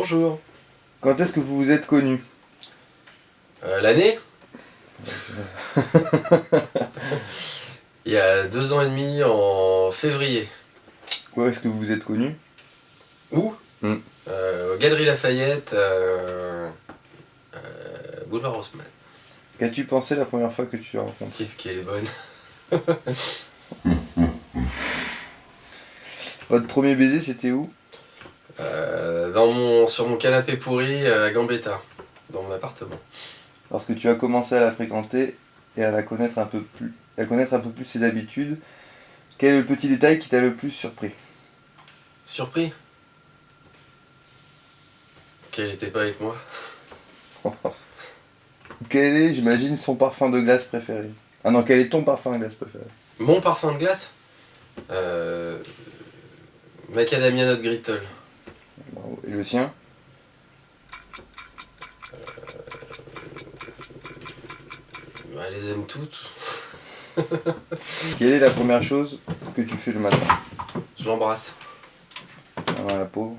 Bonjour. Quand est-ce que vous vous êtes connus? L'année Il y a 2 ans et demi en février. Où est-ce que vous vous êtes connus? Où Galerie Lafayette, Boulevard Haussmann. Qu'as-tu pensé la première fois que tu l'as rencontré? Qu'est-ce qui est bonne? Votre premier baiser, c'était où? Sur mon canapé pourri à Gambetta, dans mon appartement. Lorsque tu as commencé à la fréquenter et à la connaître un peu plus, à connaître un peu plus ses habitudes, quel est le petit détail qui t'a le plus surpris? Surpris qu'elle était pas avec moi. Quel est, j'imagine, son parfum de glace préféré? Ah non, quel est ton parfum de glace préféré? Mon parfum de glace Macadamia Nut Grittle. Bravo. Et le sien? Elle les aime toutes. Quelle est la première chose que tu fais le matin? Je l'embrasse. Ah, la pauvre.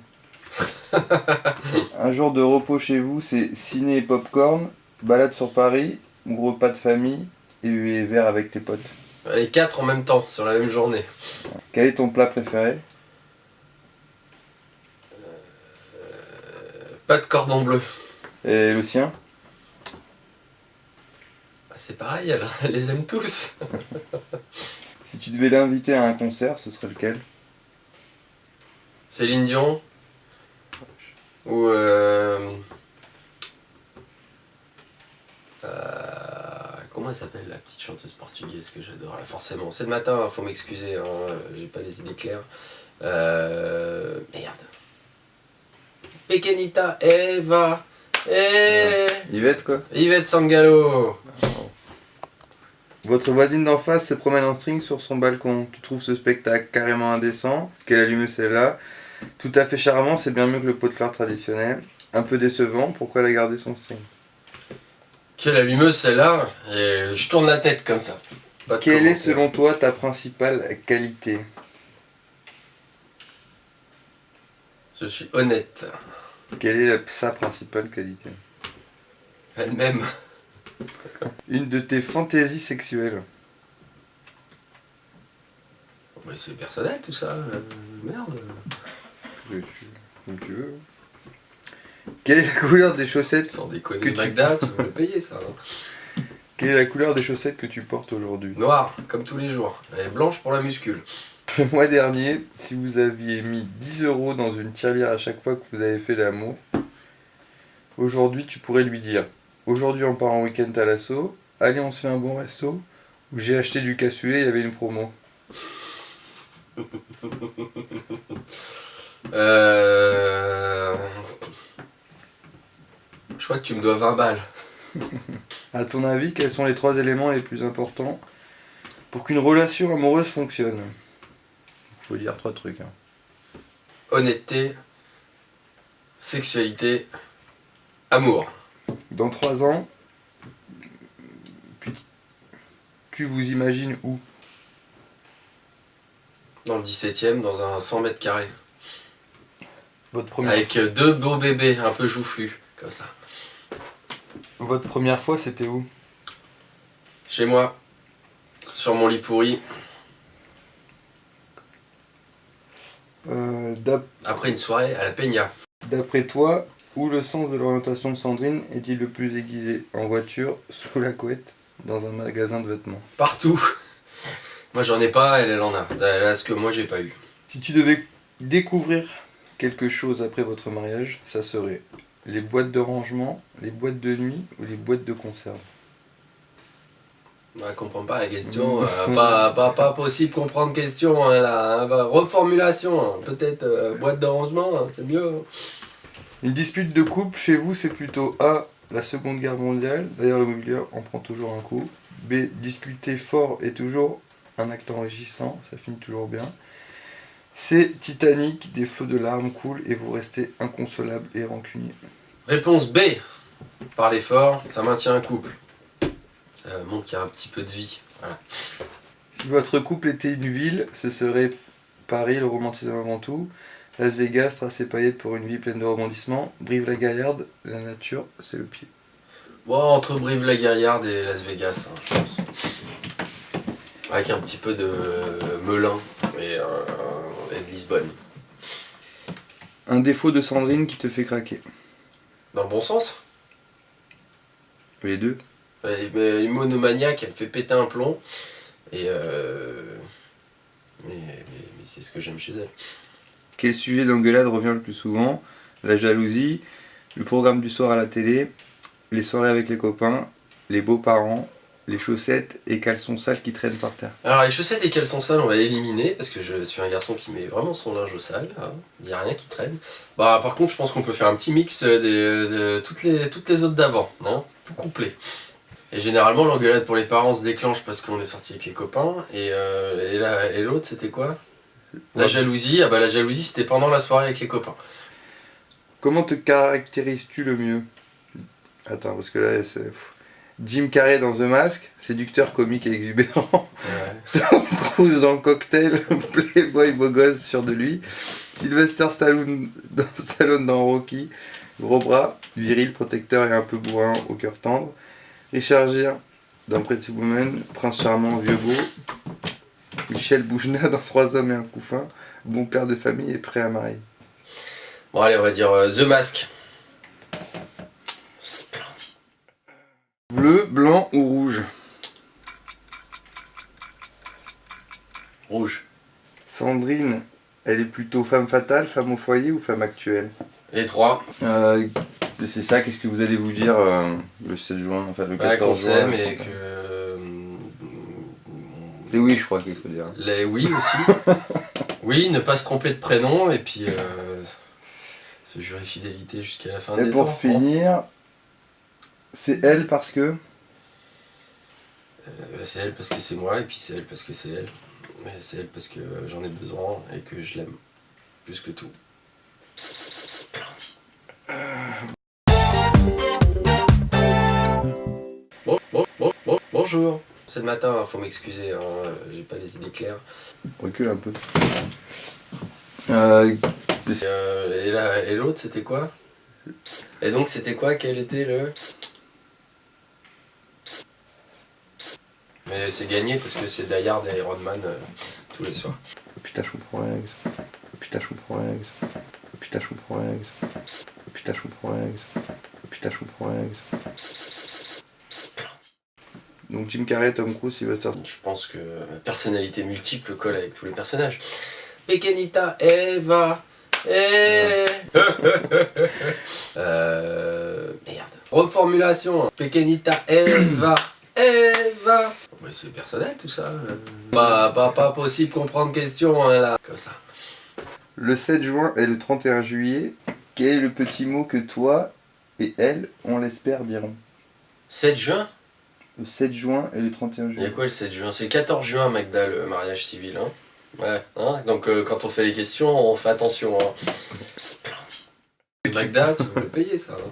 Un jour de repos chez vous, c'est ciné et popcorn, balade sur Paris, ou repas de famille et verre avec tes potes. Les 4 en même temps, sur la même journée. Quel est ton plat préféré? Pas de cordon bleu. Et le sien? Bah, c'est pareil, elle les aime tous. Si tu devais l'inviter à un concert, ce serait lequel? Céline Dion. Ou comment elle s'appelle la petite chanteuse portugaise que j'adore là, forcément. C'est le matin, hein, faut m'excuser, hein, j'ai pas les idées claires. Merde. Pequeñita Eva. Yvette quoi? Yvette Sangalo. Votre voisine d'en face se promène en string sur son balcon. Tu trouves ce spectacle carrément indécent? Quelle allumeuse celle-là? Tout à fait charmant, c'est bien mieux que le pot de fleurs traditionnel. Un peu décevant, pourquoi elle a gardé son string? Quelle allumeuse celle-là. Et je tourne la tête comme ça. Pas de Quelle est commentaire. selon toi ta principale qualité? Je suis honnête. Quelle est sa principale qualité? Elle-même. Une de tes fantaisies sexuelles? Mais c'est personnel tout ça. Merde. Comme tu veux. Quelle est la couleur des chaussettes Sans déconner, que tu- Magda, tu veux me payer ça. Hein. Quelle est la couleur des chaussettes que tu portes aujourd'hui? Noire, comme tous les jours. Elle est blanche pour la muscule. Le mois dernier, si vous aviez mis 10 € dans une tirelire à chaque fois que vous avez fait l'amour, aujourd'hui tu pourrais lui dire: aujourd'hui on part en week-end à l'assaut, allez on se fait un bon resto, ou j'ai acheté du cassoulet, il y avait une promo. Je crois que tu me dois 20 balles. À ton avis, quels sont les 3 éléments les plus importants pour qu'une relation amoureuse fonctionne? Faut dire 3 trucs. Hein. Honnêteté, sexualité, amour. Dans 3 ans, tu vous imagines où? Dans le 17ème, dans un 100 mètres carrés. Votre première, Avec 2 beaux bébés un peu joufflus, comme ça. Votre première fois, c'était où? Chez moi, sur mon lit pourri, après une soirée à la Peña. D'après toi, où le sens de l'orientation de Sandrine est-il le plus aiguisé? En voiture, sous la couette, dans un magasin de vêtements? Partout. Moi j'en ai pas, elle en a. Elle a ce que moi j'ai pas eu. Si tu devais découvrir quelque chose après votre mariage, ça serait les boîtes de rangement, les boîtes de nuit ou les boîtes de conserve? Je comprends pas la question. Pas possible comprendre question hein, là. Hein. Reformulation, hein. Peut-être boîte d'arrangement, hein, c'est mieux. Hein. Une dispute de couple chez vous, c'est plutôt A, la Seconde Guerre mondiale, d'ailleurs le mobilier en prend toujours un coup. B, discuter fort est toujours un acte enrichissant, ça finit toujours bien. C, Titanic, des flots de larmes coulent et vous restez inconsolable et rancunier. Réponse B. Parler fort, ça maintient un couple. Ça montre qu'il y a un petit peu de vie. Voilà. Si votre couple était une ville, ce serait Paris, le romantisme avant tout. Las Vegas, trace et paillettes pour une vie pleine de rebondissements. Brive-la-Gaillarde, la nature, c'est le pied. Bon, entre Brive-la-Gaillarde et Las Vegas, hein, je pense. Avec un petit peu de Melun et de Lisbonne. Un défaut de Sandrine qui te fait craquer. Dans le bon sens. Les deux. Une monomaniaque, elle me fait péter un plomb. Et mais c'est ce que j'aime chez elle. Quel sujet d'engueulade revient le plus souvent? La jalousie, le programme du soir à la télé, les soirées avec les copains, les beaux-parents, les chaussettes et caleçons sales qui traînent par terre. Alors les chaussettes et caleçons sales on va éliminer parce que je suis un garçon qui met vraiment son linge au sale, hein. Il n'y a rien qui traîne. Bah par contre je pense qu'on peut faire un petit mix de toutes les autres d'avant, hein, tout couplet. Et généralement l'engueulade pour les parents se déclenche parce qu'on est sorti avec les copains et l'autre c'était quoi? La jalousie, ah bah la jalousie c'était pendant la soirée avec les copains. Comment te caractérises-tu le mieux? Attends, parce que là c'est... Jim Carrey dans The Mask, séducteur, comique et exubérant. Ouais. Tom Cruise dans Cocktail, playboy beau gosse sûr de lui. Sylvester Stallone dans Rocky, gros bras, viril, protecteur et un peu bourrin, au cœur tendre. Richard Gere dans Pretty Woman, prince charmant, vieux beau. Michel Boujna dans 3 hommes et un couffin, bon père de famille et prêt à marier. Bon allez on va dire The Mask. Splendide. Bleu, blanc ou rouge? Rouge. Sandrine, elle est plutôt femme fatale, femme au foyer ou femme actuelle? Les trois. C'est ça, qu'est-ce que vous allez vous dire le 7 juin, enfin le 14 qu'on juin? s'aime et que... Les oui, je crois qu'il faut dire. Les oui aussi. Oui, ne pas se tromper de prénom et puis se jurer fidélité jusqu'à la fin des temps. Et pour finir, c'est elle parce que... c'est elle parce que c'est moi et puis c'est elle parce que c'est elle. C'est elle parce que j'en ai besoin et que je l'aime plus que tout. Splendide. Bonjour. C'est le matin, hein, faut m'excuser, hein, j'ai pas les idées claires. Recule un peu. Et l'autre c'était quoi? Et donc c'était quoi? Quel était le... Mais c'est gagné parce que c'est Die Hard et Iron Man tous les soirs. Putain, je comprends rien avec ça. Putain, je comprends rien avec ça. Putain, je comprends rien avec ça. Putain, je comprends rien avec ça. Putain, je comprends rien avec ça. Donc Jim Carrey, Tom Cruise, Sylvester. Je pense que personnalité multiple colle avec tous les personnages. Pequeñita Eva. Merde. Reformulation. Pequeñita Eva. Eva. Mais c'est personnel tout ça. Pas possible comprendre question hein, là. Comme ça. Le 7 juin et le 31 juillet, quel est le petit mot que toi et elle, on l'espère, diront? 7 juin? Le 7 juin et le 31 Il y a juillet. quoi le 7 juin? C'est le 14 juin, Magda, le mariage civil. Hein, ouais. Hein, donc quand on fait les questions, on fait attention. Hein. Splendide. Magda, tu veux le payer ça. Hein.